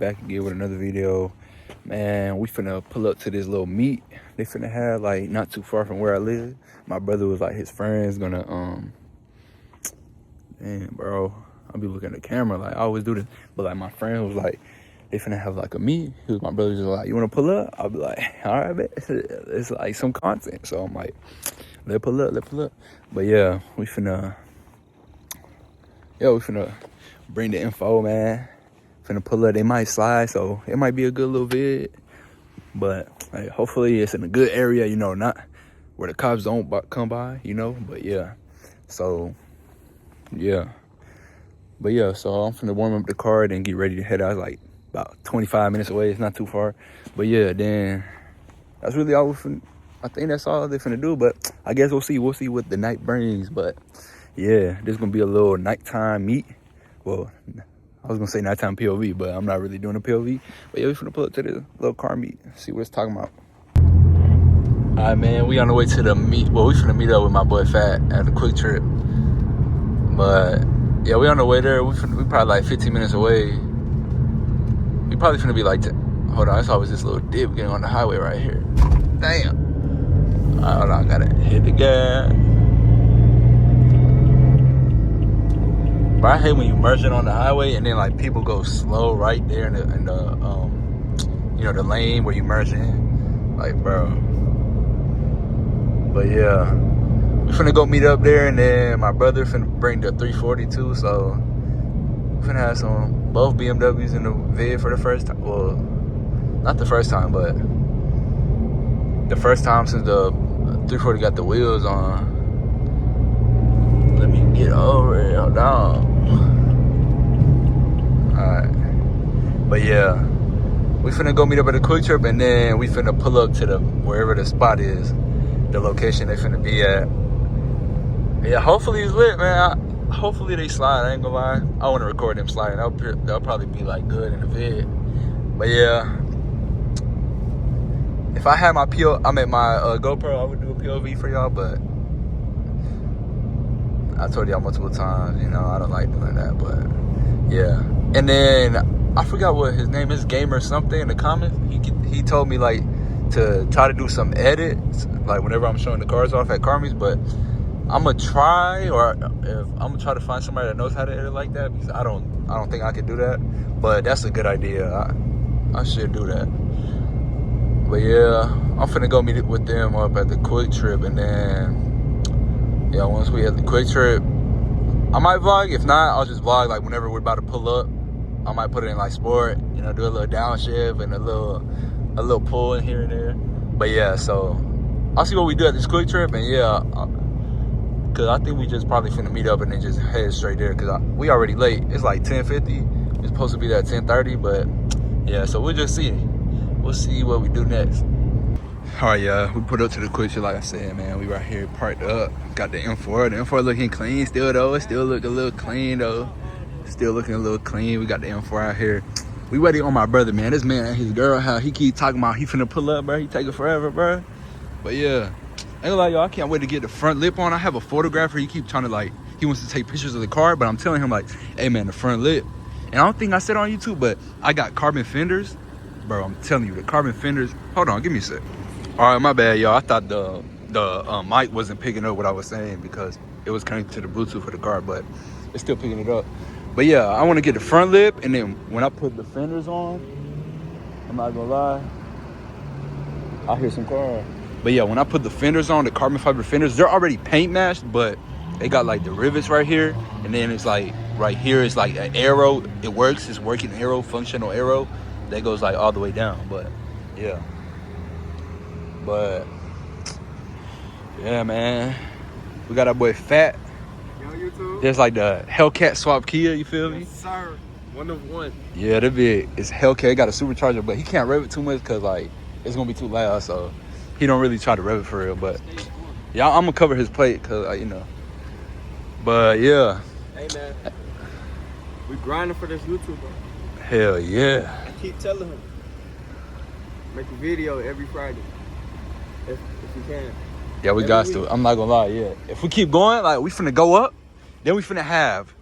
back again with another video. Man, we finna pull up to this little meet they finna have, like, not too far from where I live. My brother was like, his friend's gonna, man, bro, I'll be looking at the camera, like, I always do this. But, like, my friend was like, they finna have, like, a meet. My brother just like, you wanna pull up? I'll be like, all right, man. It's like some content. So I'm like, let's pull up. But yeah, we finna bring the info, man. Finna pull up. They might slide, so it might be a good little vid. But hey, hopefully it's in a good area, you know, not where the cops don't come by, you know. But yeah, so yeah. But yeah, so I'm finna warm up the car and get ready to head out. Like about 25 minutes away. It's not too far. But yeah, then that's really all I think that's all they're finna do. But I guess we'll see what the night brings. But yeah, this is gonna be a little nighttime meet. Well, I was gonna say nighttime POV, but I'm not really doing a POV. But yeah, we finna pull up to the little car meet, see what it's talking about. All right, man, we on the way to the meet. Well, we finna meet up with my boy Fat at the Quick Trip. But yeah, we on the way there. We probably like 15 minutes away. We probably finna be like, hold on, I saw this little dip getting on the highway right here. Damn. All right, hold on, I gotta hit the gas. But I hate when you merge it on the highway and then like people go slow right there in the you know, the lane where you merge in. Like, bro. But yeah, we finna go meet up there, and then my brother finna bring the 342. So we finna have both BMWs in the vid for the first time. Well, not the first time, but the first time since the 340 got the wheels on. Let me get over it. Hold on. Alright. But yeah, we finna go meet up at the Quick Trip, and then we finna pull up to wherever the spot is, the location they finna be at. Yeah, hopefully it's lit, man. Hopefully they slide. I ain't gonna lie. I wanna record them sliding. That'll probably be like good in the vid. But yeah, if I had my GoPro, I would do a POV for y'all, but I told y'all multiple times, you know, I don't like doing that. But yeah, and then I forgot what his name is, Gamer something in the comments. He told me like to try to do some edits, like whenever I'm showing the cars off at Carmi's. But I'm gonna try, I'm gonna try to find somebody that knows how to edit like that, because I don't think I can do that. But that's a good idea. I should do that. But yeah, I'm finna go meet with them up at the Quick Trip, and then yeah, once we at the Quick Trip, I might vlog. If not, I'll just vlog like whenever we're about to pull up. I might put it in like sport, you know, do a little downshift and a little pull in here and there. But yeah, so I'll see what we do at this Quick Trip, and yeah, cause I think we just probably finna meet up and then just head straight there, cause we already late. It's like 10:50. It's supposed to be there at 10:30, but yeah, so we'll just see. We'll see what we do next. All right, yeah, we put up to the Quick Trip, like I said, man. We right here parked up. Got the M4. The M4 looking clean still, though. It still look a little clean, though. Still looking a little clean. We got the M4 out here. We ready on my brother, man. This man and his girl, how he keep talking about he finna pull up, bro. He taking forever, bro. But yeah, I ain't gonna lie, y'all, I can't wait to get the front lip on. I have a photographer. He keep trying to, like, he wants to take pictures of the car, but I'm telling him, like, hey, man, the front lip. And I don't think I said on YouTube, but I got carbon fenders. Bro, I'm telling you, the carbon fenders. Hold on, give me a sec. All right, my bad, y'all. I thought the mic wasn't picking up what I was saying because it was connected to the Bluetooth for the car, but it's still picking it up. But yeah, I want to get the front lip, and then when I put the fenders on, I'm not gonna lie, I hear some car. But yeah, when I put the fenders on, the carbon fiber fenders, they're already paint matched, but they got like the rivets right here, and then it's like right here is like an arrow. It works. It's working arrow, functional arrow that goes like all the way down. But yeah. But yeah, man, we got our boy Fat. Yo, YouTube. There's like the Hellcat swap Kia, you feel me? Yes, sir. One of one. Yeah, that bit is Hellcat. Got a supercharger, but he can't rev it too much because like it's gonna be too loud. So he don't really try to rev it for real. But yeah, I'm gonna cover his plate because you know. But yeah. Hey man, we grinding for this YouTube, bro. Hell yeah. I keep telling him, make a video every Friday. If you can. Yeah, we got to. I'm not gonna lie, yeah. If we keep going, like we finna go up, then we finna have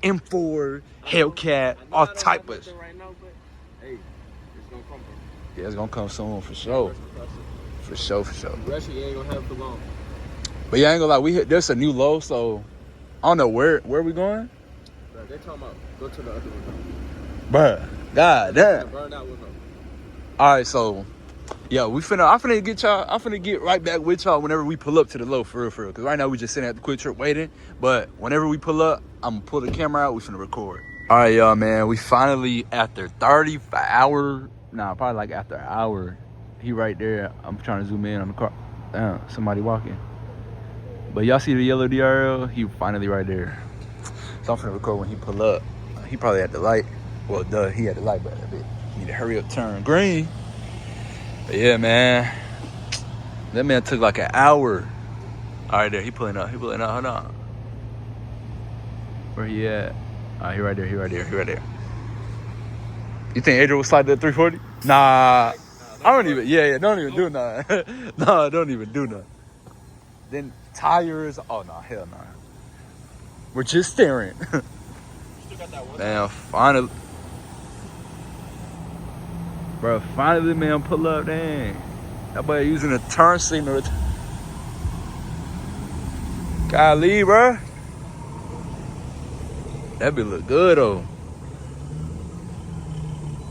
M4, Hellcat, all type of. Right now, but hey, Yeah, it's gonna come soon for sure. For sure. Russia, you ain't gonna have it for long. But yeah, I ain't gonna lie, there's a new low, so I don't know where we going. Bro, they talking about go to the other one. Bruh, god damn. Burn out one. Alright, so yeah, I'm finna get right back with y'all whenever we pull up to the low, for real. Because right now we just sitting at the quick trip waiting. But whenever we pull up, I'm gonna pull the camera out, we finna record. Alright, y'all, man, we finally, after probably like after an hour, he right there. I'm trying to zoom in on the car. Damn, somebody walking. But y'all see the yellow DRL? He finally right there. So I'm finna record when he pull up. He probably had the light. Well, he had the light, but he need to hurry up, turn green. But yeah, man. That man took like an hour. All right, there. He pulling up. Hold on. Where he at? All right, he right there. You think Adrian will slide that 340? Nah. I don't even. Yeah. Don't even do nothing. No, don't even do nothing. Then tires. Oh no, hell no. We're just staring. Damn, finally. Bro, finally, man, pull up, dang. That boy using a turn signal. Golly, bro. That be look good, though.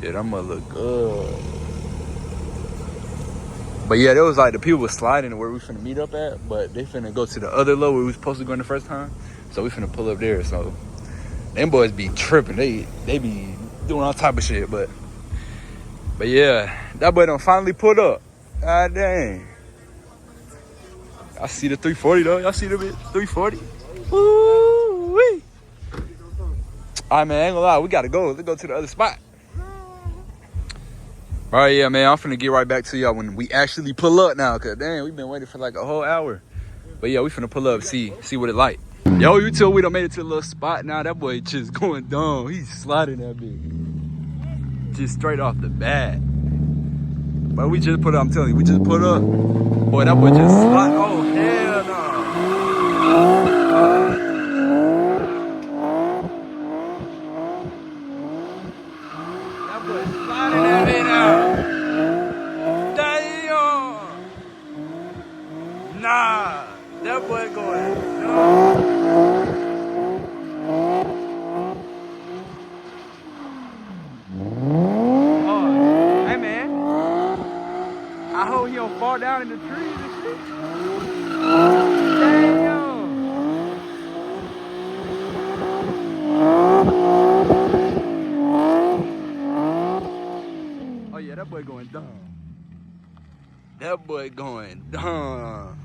Yeah, that must look good. But yeah, there was like the people was sliding where we finna meet up at, but they finna go to the other low where we was supposed to go in the first time. So we finna pull up there. So them boys be tripping. They be doing all type of shit, but yeah, that boy done finally pulled up. God dang. Y'all see the 340 though? Y'all see the bit 340? Woo-wee. Alright, man, I ain't gonna lie, we gotta go. Let's go to the other spot. Alright, yeah, man, I'm finna get right back to y'all when we actually pull up now, cause damn, we've been waiting for like a whole hour. But yeah, we finna pull up, see what it like. Yo, you tell we done made it to a little spot now. That boy just going dumb. He's sliding that bitch. Just straight off the bat. But we just put up, I'm telling you, we just put up. Boy, that boy just slide. Oh, hell no. That boy sliding that bitch out. Damn. Nah, that boy going dumb. Fall down in the trees and shit. Damn. Oh yeah, that boy going dumb. That boy going dumb.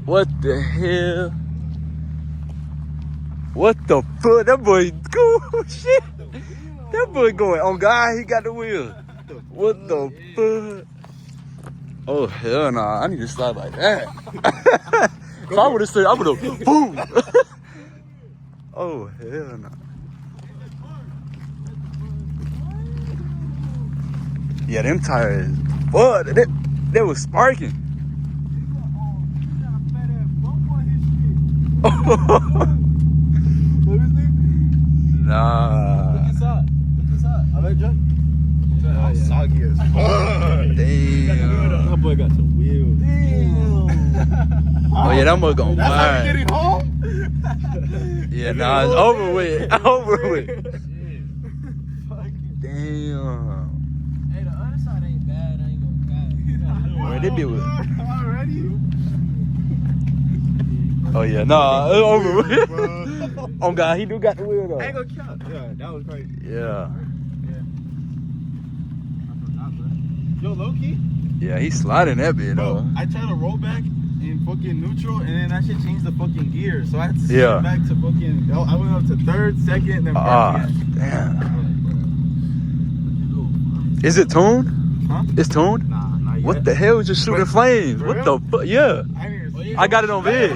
What the hell? What the fuck? That boy cool shit. That boy going, oh God, he got the wheel. What the fuck? Oh hell nah, I need to slide like that. If I would have said, I would have, boom. Oh hell nah. Yeah, them tires, what? They was sparking. Nah. Soggy as fuck. Damn. That boy got some wheels. Damn. Oh yeah, that boy gonna That's how fly. you getting home? Yeah, nah, it's over with. Damn. Hey, the other side ain't bad. I ain't gonna cry. Where they be with? Already? Oh yeah, nah, it's over with. Oh God, he do got the wheel though. I ain't gonna count. Yeah, that was crazy. Yeah. Yo, low-key? Yeah, he's sliding that bit though. I tried to roll back in fucking neutral, and then that shit changed the fucking gear. So I had to switch back to fucking. I went up to third, second, then first again. Damn. Is it tuned? Huh? It's tuned? Nah, not yet. What the hell is just shooting flames? What the fuck? Yeah. I got it on vid.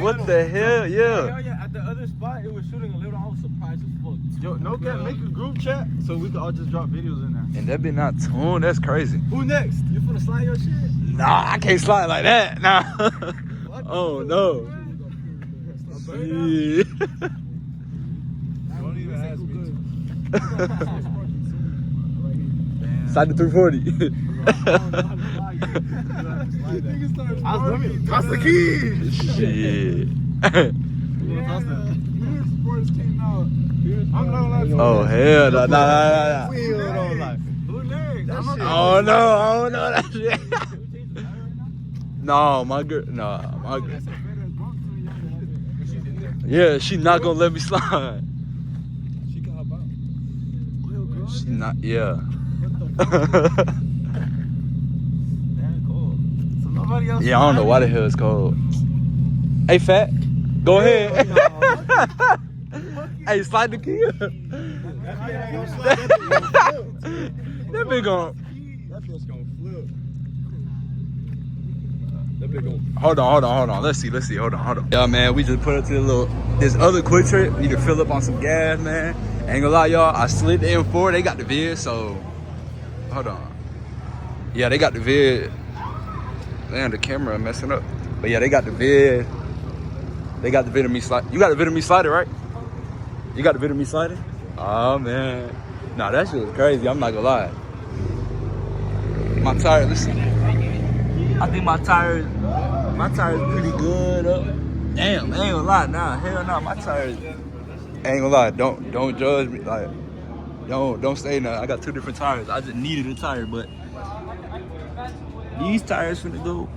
What the hell? Yeah. At the other spot, it was shooting a little. I was surprised as fuck. Yo, no cap, make a group chat so we can all just drop videos in there. And that be not tuned. That's crazy. Who next? You finna slide your shit? Nah, I can't slide like that. Nah. Oh no. Yeah. Slide the 340. Toss the key. Shit. Oh hell no, nah. Oh no, that shit. No, my girl. Yeah, she not gonna let me slide. She can hop out. She not, yeah. Yeah, I don't know why the hell it's cold. Hey, fat, go ahead. Hey, slide the key. That big on. That bitch gonna flip. Hold on. Let's see. Hold on. Yeah, man, we just put up to this other quick trip. Need to fill up on some gas, man. Ain't gonna lie, y'all. I slid the M4. They got the vid, so hold on. Yeah, they got the vid. Man, the camera messing up. But yeah, they got the vid. They got the vid of me sliding. You got the vid of me sliding, right? You got the vid of me sliding? Oh man. Nah, that shit was crazy. I'm not gonna lie. My tire, listen. I think my tires pretty good up. Damn, I ain't gonna lie, nah, hell no, my tires. Ain't gonna lie, don't judge me, like, don't say nothing. I got 2 different tires. I just needed a tire, but these tires finna go.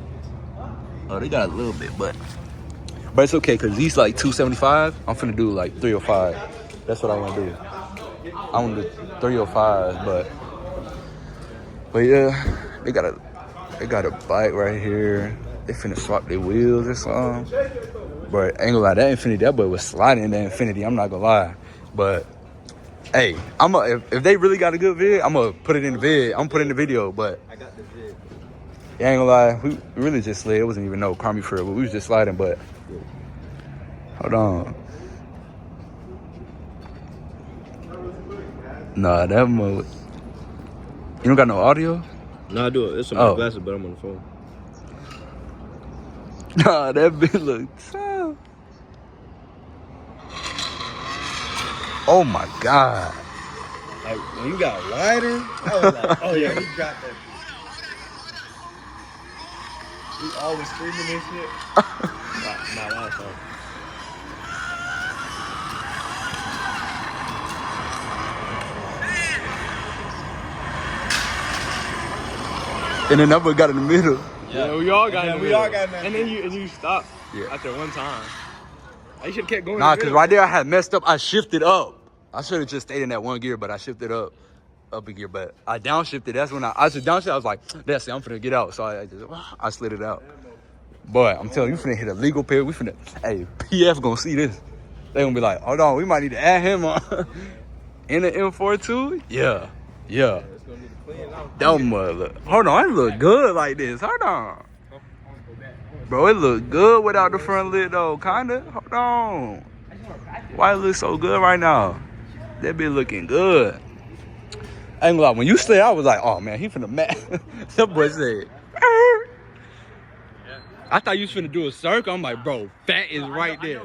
Oh, they got a little bit, but it's okay, cause these like 275. I'm finna do like 305. That's what I wanna do. I wanna do 305, but yeah, they got a bike right here. They finna swap their wheels or something. But ain't gonna lie, that boy was sliding in the Infinity. I'm not gonna lie. But hey, if they really got a good vid, I'm gonna put it in the vid. I'm gonna put it in the video. But I got the vid. Yeah, ain't gonna lie, we really just slid. It wasn't even no crummy for it, but we was just sliding. But hold on. Nah, that mode. You don't got no audio? No, I do it. It's on my glasses, but I'm on the phone. Nah, that bitch look tough. Oh my God. Like, when you got a lighter, I was like, oh yeah, he got that bitch. We always screaming this shit. Nah, that's all. And then that boy got in the middle. Yeah, we all got it. And then you stop after one time. I should have kept going. Nah, cause right there I had messed up. I shifted up. I should have just stayed in that one gear, but I shifted up a gear. But I downshifted. That's when I just downshifted. I was like, that's it. I'm finna get out. So I slid it out. Boy, I'm telling you, we finna hit a legal pair. We finna. Hey, PF gonna see this. They gonna be like, hold on, we might need to add him on in the M4 too. Yeah. That mother. Hold on, it look good like this. Hold on. Bro, it look good without the front lid though, kinda. Hold on. Why it look so good right now? That bitch looking good. I ain't gonna lie, when you slid, I was like, oh man, he finna mad. That boy said, I thought you was finna do a circle. I'm like, bro, fat is right there.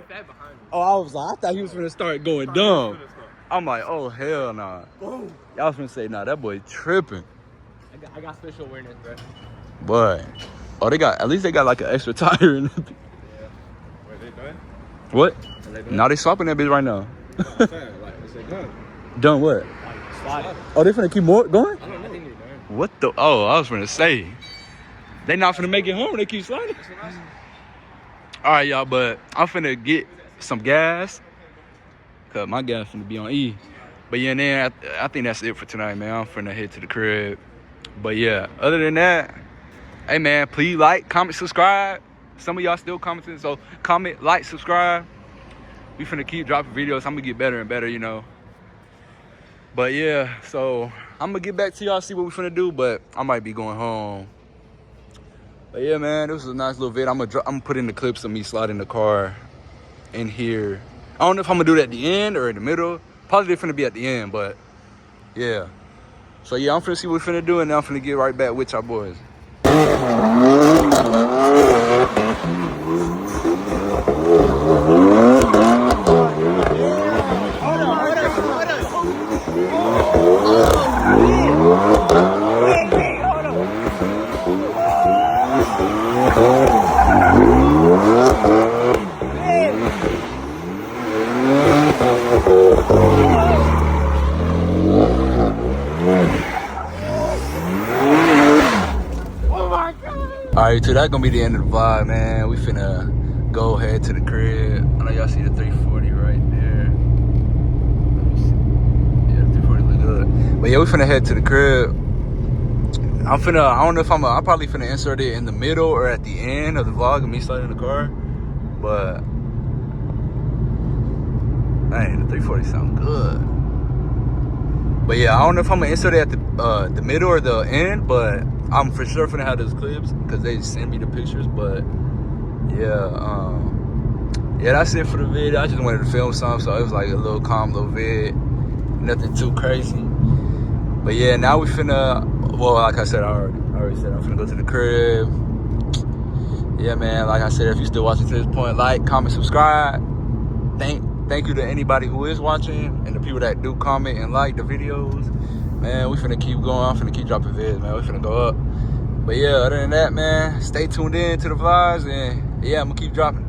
Oh, I was like, I thought he was finna start going dumb. I'm like, oh hell nah. Y'all was finna say, nah, that boy tripping. I got special awareness, bro. Boy. Oh, at least they got like an extra tire in it. Yeah. Wait, they done? What? Now they swapping that bitch right now. Like, is they done? Done what? Slide. Oh, they finna keep more going? I don't know. I think they're done. What the? Oh, I was finna say. They not finna make it home when they keep sliding. All right, y'all, but I'm finna get some gas. Cause my gas finna be on E. But yeah, then I think that's it for tonight, man. I'm finna head to the crib. But yeah, other than that, hey man, please like, comment, subscribe. Some of y'all still commenting, so comment, like, subscribe. We finna keep dropping videos. I'm gonna get better and better, you know. But yeah, so I'm gonna get back to y'all, see what we finna do, but I might be going home. But yeah, man, this was a nice little vid. I'm gonna put in the clips of me sliding the car in here. I don't know if I'm gonna do that at the end or in the middle. Probably they're finna be at the end, but yeah. So yeah, I'm finna see what we finna do, and then I'm finna get right back with y'all boys. Hold on. Alright, so that's gonna be the end of the vlog, man. We finna go head to the crib. I know y'all see the 340 right there. Let me see. Yeah, the 340 look good. But yeah, we finna head to the crib. I don't know if I'm probably finna insert it in the middle or at the end of the vlog of me sliding in the car. But, man, the 340 sound good. But yeah, I don't know if I'm gonna insert it at the middle or the end, but I'm for sure finna have those clips because they send me the pictures. But yeah, yeah, that's it for the video. I just wanted to film something, so it was like a little calm little vid, nothing too crazy. But yeah, now we finna, well, like I said, I already said I'm finna go to the crib. Yeah, man, like I said, if you're still watching to this point, like, comment, subscribe. Thank you to anybody who is watching and the people that do comment and like the videos. Man, we finna keep going. I'm finna keep dropping vids, man. We finna go up. But yeah, other than that, man, stay tuned in to the vlogs, and yeah, I'm gonna keep dropping.